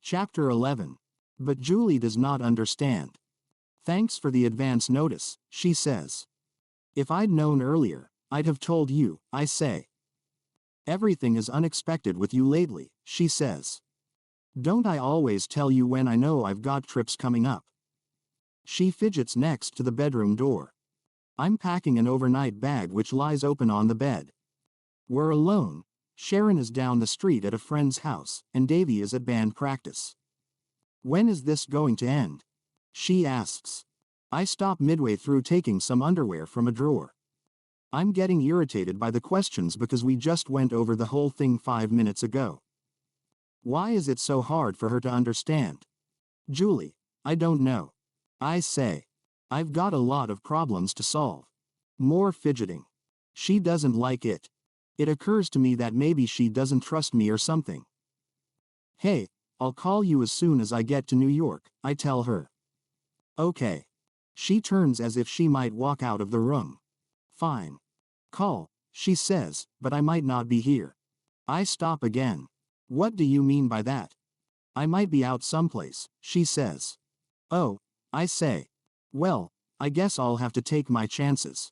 Chapter 11. But Julie does not understand. Thanks for the advance notice, she says. If I'd known earlier, I'd have told you, I say. Everything is unexpected with you lately, she says. Don't I always tell you when I know I've got trips coming up? She fidgets next to the bedroom door. I'm packing an overnight bag which lies open on the bed. We're alone. Sharon is down the street at a friend's house, and Davy is at band practice. When is this going to end? She asks. I stop midway through taking some underwear from a drawer. I'm getting irritated by the questions because we just went over the whole thing 5 minutes ago. Why is it so hard for her to understand? Julie, I don't know. I say. I've got a lot of problems to solve. More fidgeting. She doesn't like it. It occurs to me that maybe she doesn't trust me or something. Hey, I'll call you as soon as I get to New York, I tell her. Okay. She turns as if she might walk out of the room. Fine. Call, she says, but I might not be here. I stop again. What do you mean by that? I might be out someplace, she says. Oh, I say. Well, I guess I'll have to take my chances.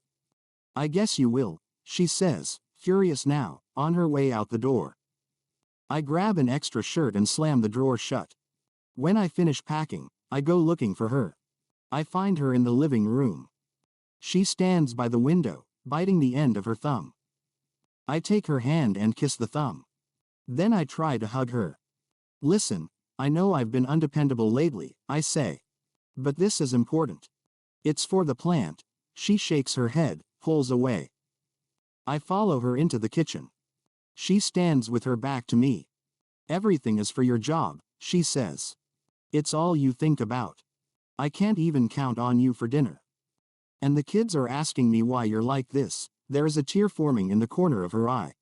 I guess you will, she says, furious now, on her way out the door. I grab an extra shirt and slam the drawer shut. When I finish packing, I go looking for her. I find her in the living room. She stands by the window, biting the end of her thumb. I take her hand and kiss the thumb. Then I try to hug her. Listen, I know I've been undependable lately, I say. But this is important. It's for the plant. She shakes her head, pulls away. I follow her into the kitchen. She stands with her back to me. Everything is for your job, she says. It's all you think about. I can't even count on you for dinner. And the kids are asking me why you're like this. There is a tear forming in the corner of her eye.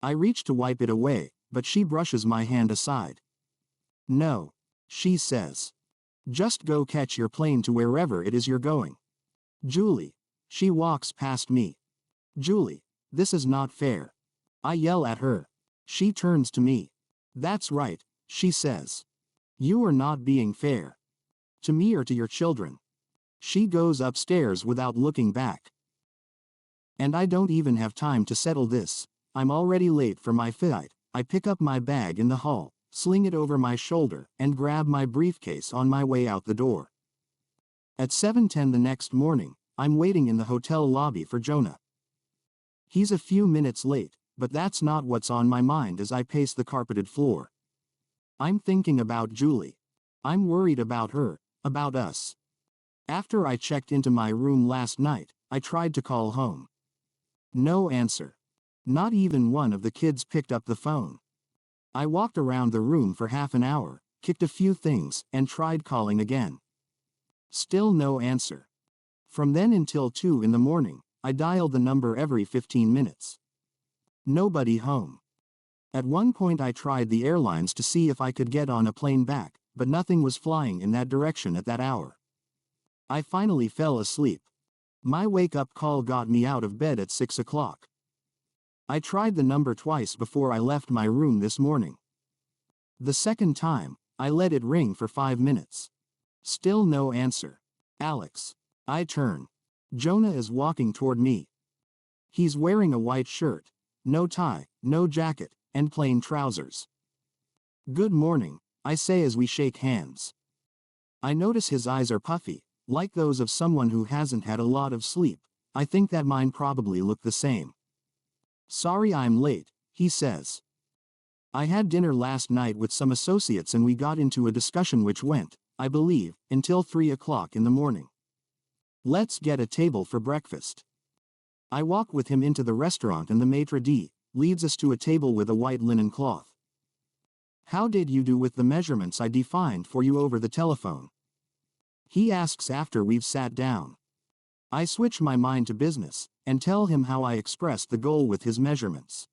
I reach to wipe it away, but she brushes my hand aside. No, she says. Just go catch your plane to wherever it is you're going. Julie. She walks past me. Julie, this is not fair. I yell at her. She turns to me. That's right, she says. You are not being fair. To me or to your children. She goes upstairs without looking back. And I don't even have time to settle this. I'm already late for my flight. I pick up my bag in the hall, sling it over my shoulder, and grab my briefcase on my way out the door. At 7:10 the next morning, I'm waiting in the hotel lobby for Jonah. He's a few minutes late, but that's not what's on my mind as I pace the carpeted floor. I'm thinking about Julie. I'm worried about her, about us. After I checked into my room last night, I tried to call home. No answer. Not even one of the kids picked up the phone. I walked around the room for half an hour, kicked a few things, and tried calling again. Still no answer. From then until 2 in the morning, I dialed the number every 15 minutes. Nobody home. At one point I tried the airlines to see if I could get on a plane back, but nothing was flying in that direction at that hour. I finally fell asleep. My wake-up call got me out of bed at 6 o'clock. I tried the number twice before I left my room this morning. The second time, I let it ring for 5 minutes. Still no answer. Alex. I turn. Jonah is walking toward me. He's wearing a white shirt, no tie, no jacket, and plain trousers. Good morning, I say as we shake hands. I notice his eyes are puffy, like those of someone who hasn't had a lot of sleep. I think that mine probably look the same. Sorry I'm late, he says. I had dinner last night with some associates and we got into a discussion which went, I believe, until 3 o'clock in the morning. Let's get a table for breakfast. I walk with him into the restaurant and the maitre d' leads us to a table with a white linen cloth. How did you do with the measurements I defined for you over the telephone? He asks after we've sat down. I switch my mind to business, and tell him how I expressed the goal with his measurements.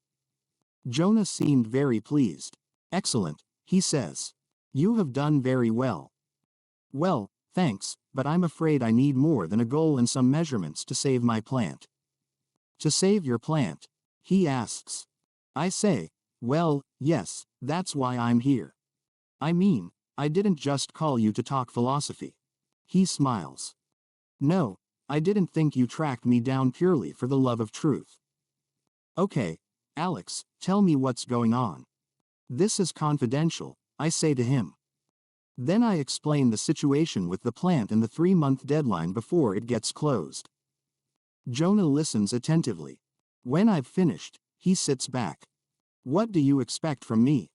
Jonah seemed very pleased. Excellent, he says. You have done very well. Well, thanks, but I'm afraid I need more than a goal and some measurements to save my plant. To save your plant? He asks. I say, well, yes, that's why I'm here. I mean, I didn't just call you to talk philosophy. He smiles. No, I didn't think you tracked me down purely for the love of truth. Okay, Alex, tell me what's going on. This is confidential, I say to him. Then I explain the situation with the plant and the 3-month deadline before it gets closed. Jonah listens attentively. When I've finished, he sits back. What do you expect from me?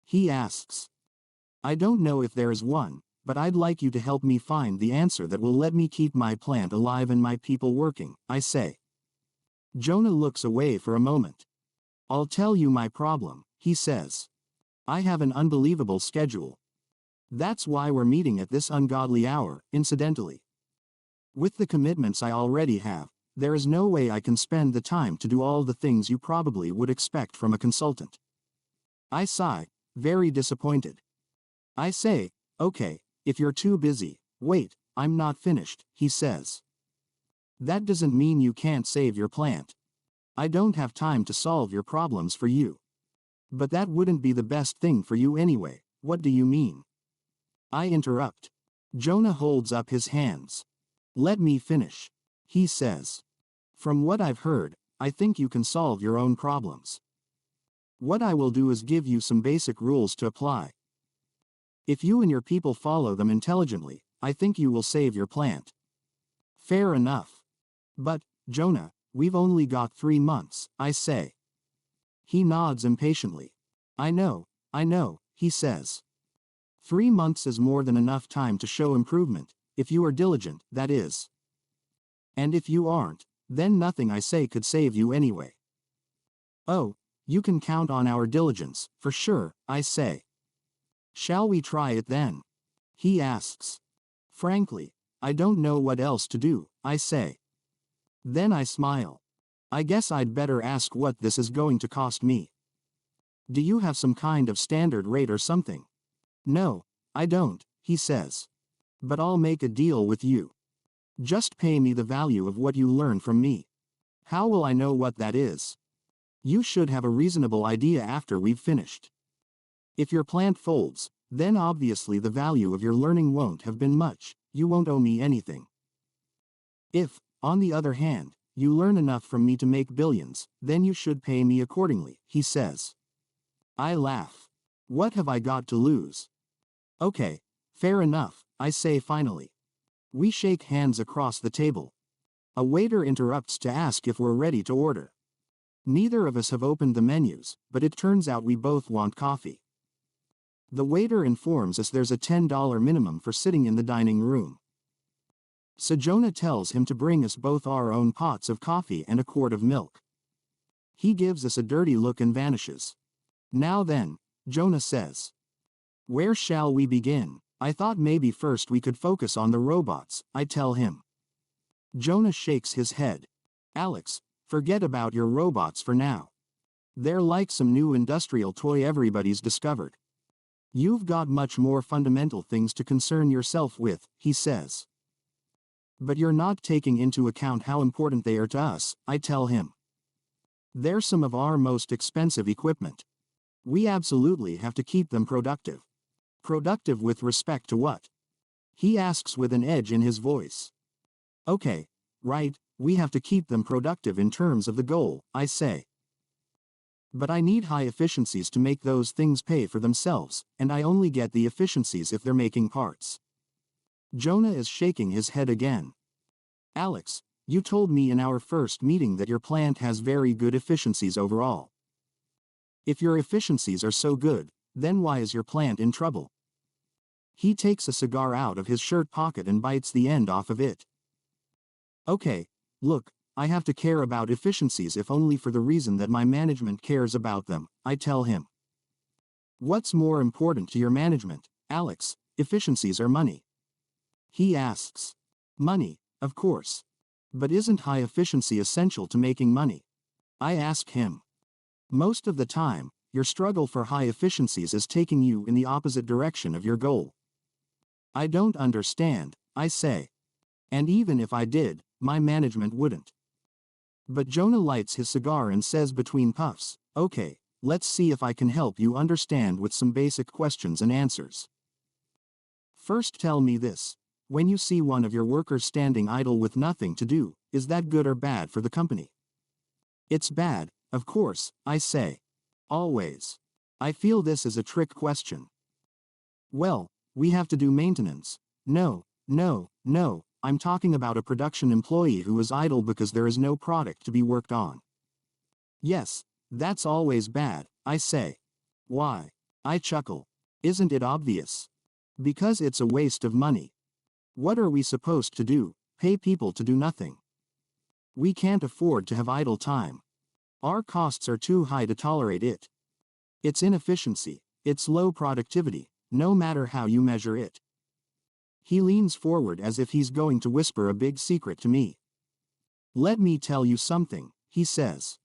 He asks. I don't know if there is one, but I'd like you to help me find the answer that will let me keep my plant alive and my people working, I say. Jonah looks away for a moment. I'll tell you my problem, he says. I have an unbelievable schedule. That's why we're meeting at this ungodly hour, incidentally. With the commitments I already have, there is no way I can spend the time to do all the things you probably would expect from a consultant. I sigh, very disappointed. I say, okay, if you're too busy, wait, I'm not finished, he says. That doesn't mean you can't save your plant. I don't have time to solve your problems for you. But that wouldn't be the best thing for you anyway, what do you mean? I interrupt. Jonah holds up his hands. Let me finish. He says. From what I've heard, I think you can solve your own problems. What I will do is give you some basic rules to apply. If you and your people follow them intelligently, I think you will save your plant. Fair enough. But, Jonah, we've only got 3 months, I say. He nods impatiently. I know, he says. 3 months is more than enough time to show improvement, if you are diligent, that is. And if you aren't, then nothing I say could save you anyway. Oh, you can count on our diligence, for sure, I say. Shall we try it then? He asks. Frankly, I don't know what else to do, I say. Then I smile. I guess I'd better ask what this is going to cost me. Do you have some kind of standard rate or something? No, I don't, he says. But I'll make a deal with you. Just pay me the value of what you learn from me. How will I know what that is? You should have a reasonable idea after we've finished. If your plant folds, then obviously the value of your learning won't have been much, you won't owe me anything. If, on the other hand, you learn enough from me to make billions, then you should pay me accordingly, he says. I laugh. What have I got to lose? Okay, fair enough, I say finally. We shake hands across the table. A waiter interrupts to ask if we're ready to order. Neither of us have opened the menus, but it turns out we both want coffee. The waiter informs us there's a $10 minimum for sitting in the dining room. So Jonah tells him to bring us both our own pots of coffee and a quart of milk. He gives us a dirty look and vanishes. Now then, Jonah says. Where shall we begin? I thought maybe first we could focus on the robots, I tell him. Jonah shakes his head. Alex, forget about your robots for now. They're like some new industrial toy everybody's discovered. You've got much more fundamental things to concern yourself with, he says. But you're not taking into account how important they are to us, I tell him. They're some of our most expensive equipment. We absolutely have to keep them productive. Productive with respect to what? He asks with an edge in his voice. Okay, right, we have to keep them productive in terms of the goal, I say. But I need high efficiencies to make those things pay for themselves, and I only get the efficiencies if they're making parts. Jonah is shaking his head again. Alex, you told me in our first meeting that your plant has very good efficiencies overall. If your efficiencies are so good, then why is your plant in trouble? He takes a cigar out of his shirt pocket and bites the end off of it. Okay, look, I have to care about efficiencies if only for the reason that my management cares about them, I tell him. What's more important to your management, Alex? Efficiencies or money? He asks. Money, of course. But isn't high efficiency essential to making money? I ask him. Most of the time, your struggle for high efficiencies is taking you in the opposite direction of your goal. I don't understand, I say. And even if I did, my management wouldn't. But Jonah lights his cigar and says between puffs, okay, let's see if I can help you understand with some basic questions and answers. First, tell me this. When you see one of your workers standing idle with nothing to do, is that good or bad for the company? It's bad, of course, I say. Always. I feel this is a trick question. Well, we have to do maintenance. No, I'm talking about a production employee who is idle because there is no product to be worked on. Yes, that's always bad, I say. Why? I chuckle. Isn't it obvious? Because it's a waste of money. What are we supposed to do? Pay people to do nothing? We can't afford to have idle time. Our costs are too high to tolerate it. It's inefficiency, it's low productivity, no matter how you measure it. He leans forward as if he's going to whisper a big secret to me. Let me tell you something, he says.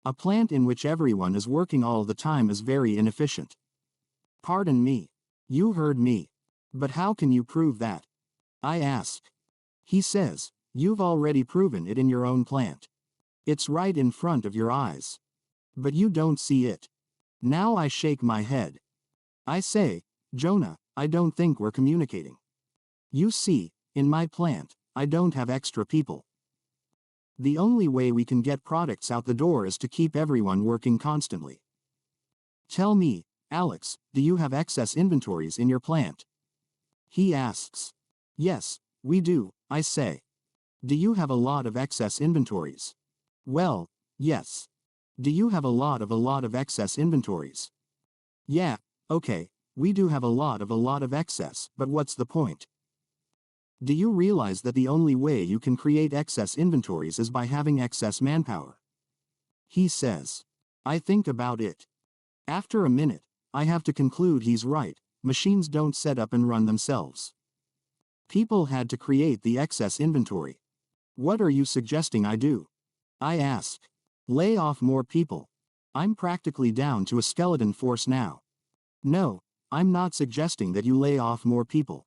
A plant in which everyone is working all the time is very inefficient. Pardon me. You heard me. But how can you prove that? I ask. He says, you've already proven it in your own plant. It's right in front of your eyes. But you don't see it. Now I shake my head. I say, Jonah, I don't think we're communicating. You see, in my plant, I don't have extra people. The only way we can get products out the door is to keep everyone working constantly. Tell me, Alex, do you have excess inventories in your plant? He asks. Yes, we do, I say. Do you have a lot of excess inventories? Well, yes. Do you have a lot of excess inventories? Yeah, okay, we do have a lot of excess, but what's the point? Do you realize that the only way you can create excess inventories is by having excess manpower? He says. I think about it. After a minute, I have to conclude he's right. Machines don't set up and run themselves. People had to create the excess inventory. What are you suggesting I do? I ask. Lay off more people. I'm practically down to a skeleton force now. No, I'm not suggesting that you lay off more people.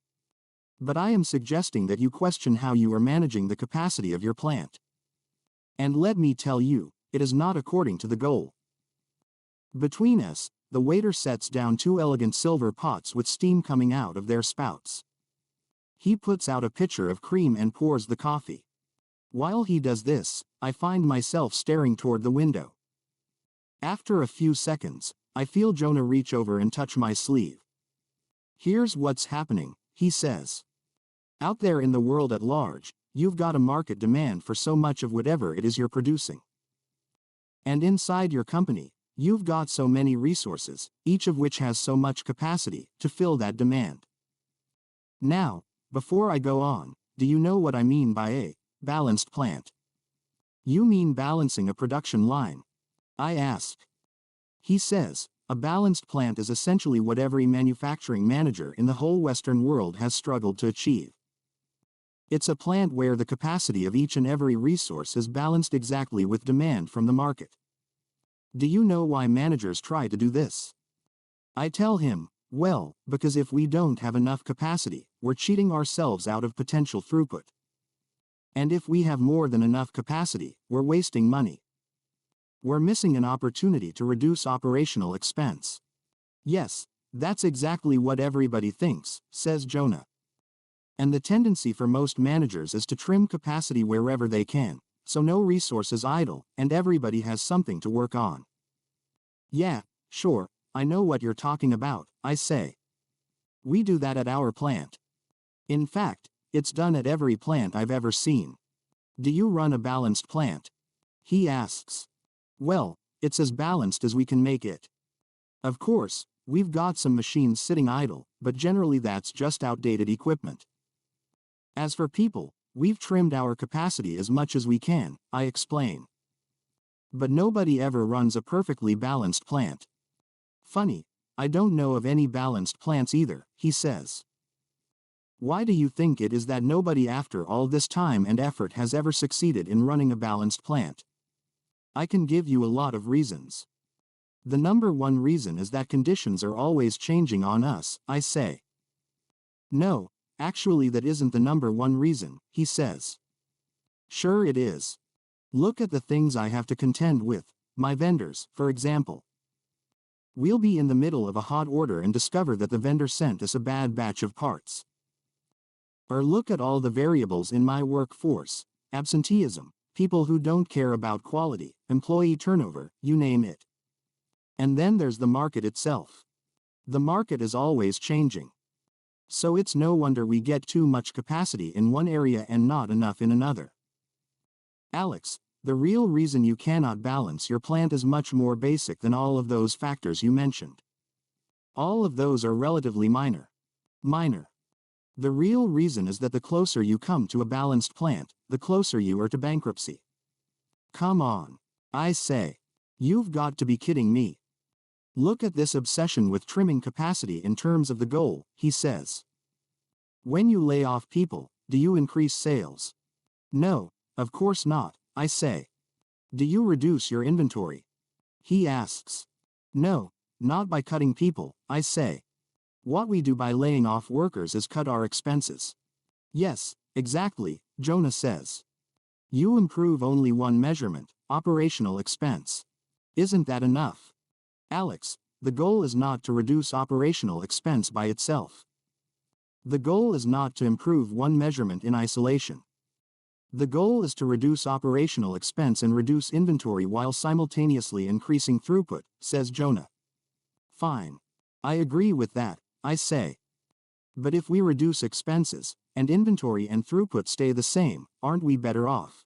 But I am suggesting that you question how you are managing the capacity of your plant. And let me tell you, it is not according to the goal. Between us, the waiter sets down 2 elegant silver pots with steam coming out of their spouts. He puts out a pitcher of cream and pours the coffee. While he does this, I find myself staring toward the window. After a few seconds, I feel Jonah reach over and touch my sleeve. Here's what's happening, he says. Out there in the world at large, you've got a market demand for so much of whatever it is you're producing. And inside your company, you've got so many resources, each of which has so much capacity to fill that demand. Now, before I go on, do you know what I mean by a balanced plant? You mean balancing a production line? I ask. He says, a balanced plant is essentially what every manufacturing manager in the whole Western world has struggled to achieve. It's a plant where the capacity of each and every resource is balanced exactly with demand from the market. Do you know why managers try to do this? I tell him, well, because if we don't have enough capacity, we're cheating ourselves out of potential throughput. And if we have more than enough capacity, we're wasting money. We're missing an opportunity to reduce operational expense. Yes, that's exactly what everybody thinks, says Jonah. And the tendency for most managers is to trim capacity wherever they can, so no resource is idle, and everybody has something to work on. Yeah, sure, I know what you're talking about, I say. We do that at our plant. In fact, it's done at every plant I've ever seen. Do you run a balanced plant? He asks. Well, it's as balanced as we can make it. Of course, we've got some machines sitting idle, but generally that's just outdated equipment. As for people, we've trimmed our capacity as much as we can, I explain. But nobody ever runs a perfectly balanced plant. Funny, I don't know of any balanced plants either, he says. Why do you think it is that nobody after all this time and effort has ever succeeded in running a balanced plant? I can give you a lot of reasons. The number one reason is that conditions are always changing on us, I say. No, actually that isn't the number one reason, he says. Sure it is. Look at the things I have to contend with, my vendors, for example. We'll be in the middle of a hot order and discover that the vendor sent us a bad batch of parts. Or look at all the variables in my workforce: absenteeism, people who don't care about quality, employee turnover, you name it. And then there's the market itself. The market is always changing. So it's no wonder we get too much capacity in one area and not enough in another. Alex, the real reason you cannot balance your plant is much more basic than all of those factors you mentioned. All of those are relatively minor. The real reason is that the closer you come to a balanced plant, the closer you are to bankruptcy. Come on. I say. You've got to be kidding me. Look at this obsession with trimming capacity in terms of the goal, he says. When you lay off people, do you increase sales? No, of course not, I say. Do you reduce your inventory? He asks. No, not by cutting people, I say. What we do by laying off workers is cut our expenses. Yes, exactly, Jonah says. You improve only one measurement, operational expense. Isn't that enough? Alex, the goal is not to reduce operational expense by itself. The goal is not to improve one measurement in isolation. The goal is to reduce operational expense and reduce inventory while simultaneously increasing throughput, says Jonah. Fine. I agree with that, I say. But if we reduce expenses, and inventory and throughput stay the same, aren't we better off?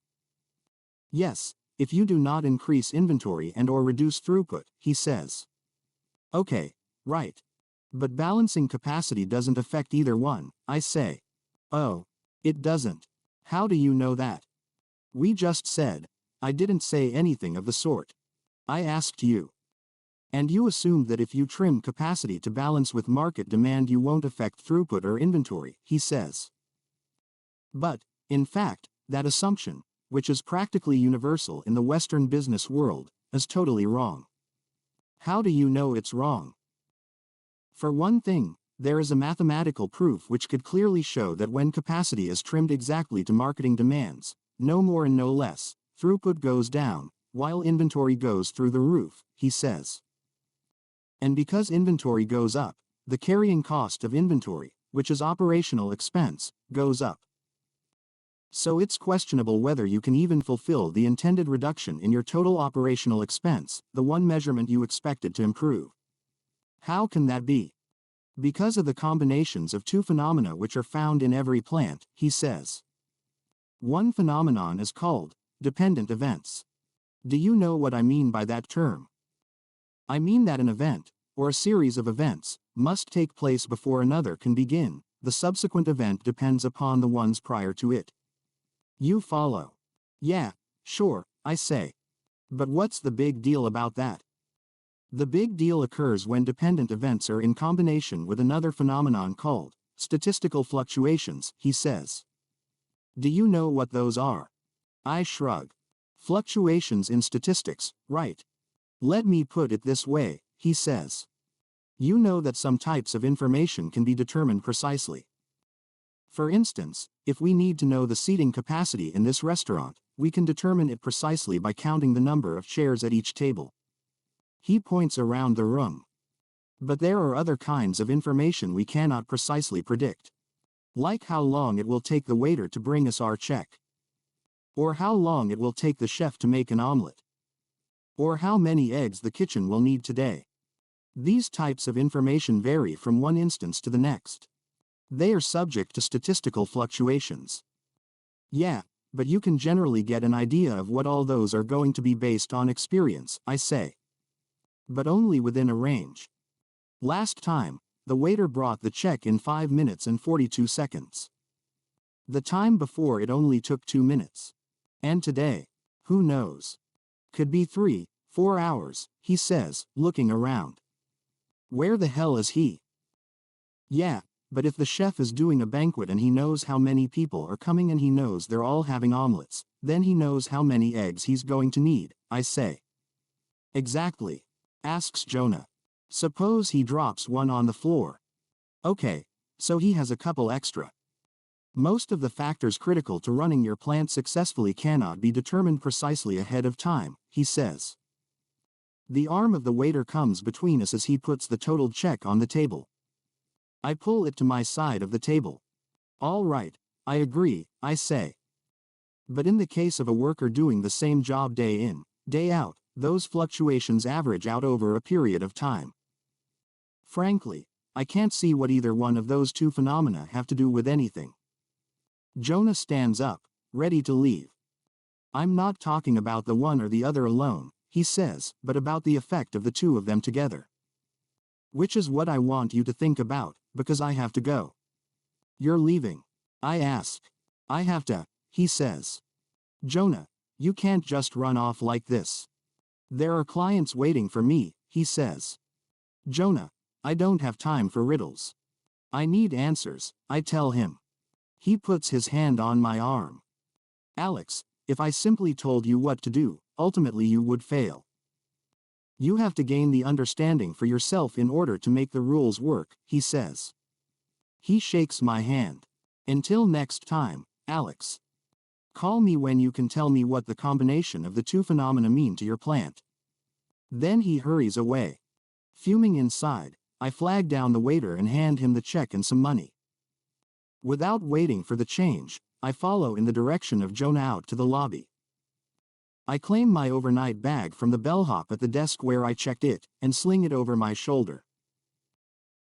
Yes, if you do not increase inventory and/or reduce throughput, he says. Okay, right. But balancing capacity doesn't affect either one, I say. Oh, it doesn't. How do you know that? We just said. I didn't say anything of the sort. I asked you. And you assumed that if you trim capacity to balance with market demand you won't affect throughput or inventory, he says. But, in fact, that assumption, which is practically universal in the Western business world, is totally wrong. How do you know it's wrong? For one thing, there is a mathematical proof which could clearly show that when capacity is trimmed exactly to marketing demands, no more and no less, throughput goes down, while inventory goes through the roof, he says. And because inventory goes up, the carrying cost of inventory, which is operational expense, goes up. So it's questionable whether you can even fulfill the intended reduction in your total operational expense, the one measurement you expected to improve. How can that be? Because of the combinations of two phenomena which are found in every plant, he says. One phenomenon is called dependent events. Do you know what I mean by that term? I mean that an event, or a series of events, must take place before another can begin. The subsequent event depends upon the ones prior to it. You follow? Yeah, sure, I say. But what's the big deal about that? The big deal occurs when dependent events are in combination with another phenomenon called statistical fluctuations, he says. Do you know what those are? I shrug. Fluctuations in statistics, right? Let me put it this way, he says. You know that some types of information can be determined precisely. For instance, if we need to know the seating capacity in this restaurant, we can determine it precisely by counting the number of chairs at each table. He points around the room. But there are other kinds of information we cannot precisely predict. Like how long it will take the waiter to bring us our check. Or how long it will take the chef to make an omelet. Or how many eggs the kitchen will need today. These types of information vary from one instance to the next. They are subject to statistical fluctuations. Yeah, but you can generally get an idea of what all those are going to be based on experience, I say. But only within a range. Last time, the waiter brought the check in 5 minutes and 42 seconds. The time before it only took 2 minutes. And today, who knows? Could be 3, 4 hours, he says, looking around. Where the hell is he? Yeah, but if the chef is doing a banquet and he knows how many people are coming and he knows they're all having omelets, then he knows how many eggs he's going to need, I say. Exactly. Asks Jonah. Suppose he drops one on the floor. Okay, so he has a couple extra. Most of the factors critical to running your plant successfully cannot be determined precisely ahead of time, he says. The arm of the waiter comes between us as he puts the totaled check on the table. I pull it to my side of the table. All right, I agree, I say. But in the case of a worker doing the same job day in, day out, those fluctuations average out over a period of time. Frankly, I can't see what either one of those two phenomena have to do with anything. Jonah stands up, ready to leave. I'm not talking about the one or the other alone, he says, but about the effect of the two of them together. Which is what I want you to think about, because I have to go. You're leaving? I ask. I have to, he says. Jonah, you can't just run off like this. There are clients waiting for me, he says. Jonah, I don't have time for riddles. I need answers, I tell him. He puts his hand on my arm. Alex, if I simply told you what to do, ultimately you would fail. You have to gain the understanding for yourself in order to make the rules work, he says. He shakes my hand. Until next time, Alex. Call me when you can tell me what the combination of the two phenomena mean to your plant. Then he hurries away. Fuming inside, I flag down the waiter and hand him the check and some money. Without waiting for the change, I follow in the direction of Jonah out to the lobby. I claim my overnight bag from the bellhop at the desk where I checked it, and sling it over my shoulder.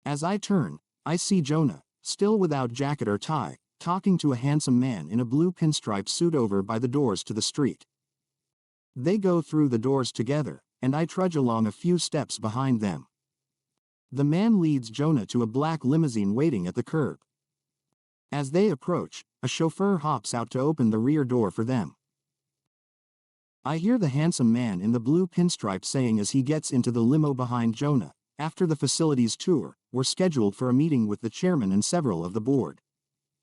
As I turn, I see Jonah, still without jacket or tie, talking to a handsome man in a blue pinstripe suit over by the doors to the street. They go through the doors together, and I trudge along a few steps behind them. The man leads Jonah to a black limousine waiting at the curb. As they approach, a chauffeur hops out to open the rear door for them. I hear the handsome man in the blue pinstripe saying as he gets into the limo behind Jonah, after the facilities tour, we're scheduled for a meeting with the chairman and several of the board.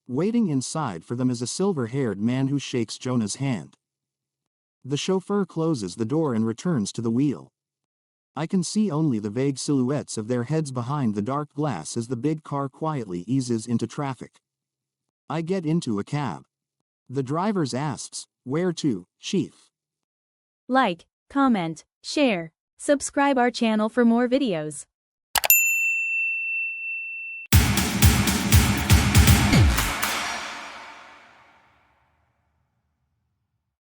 Waiting inside for them is a silver-haired man who shakes Jonah's hand. The chauffeur closes the door and returns to the wheel. I can see only the vague silhouettes of their heads behind the dark glass as the big car quietly eases into traffic. I get into a cab. The driver asks, "Where to, Chief?" Like, comment, share, subscribe our channel for more videos.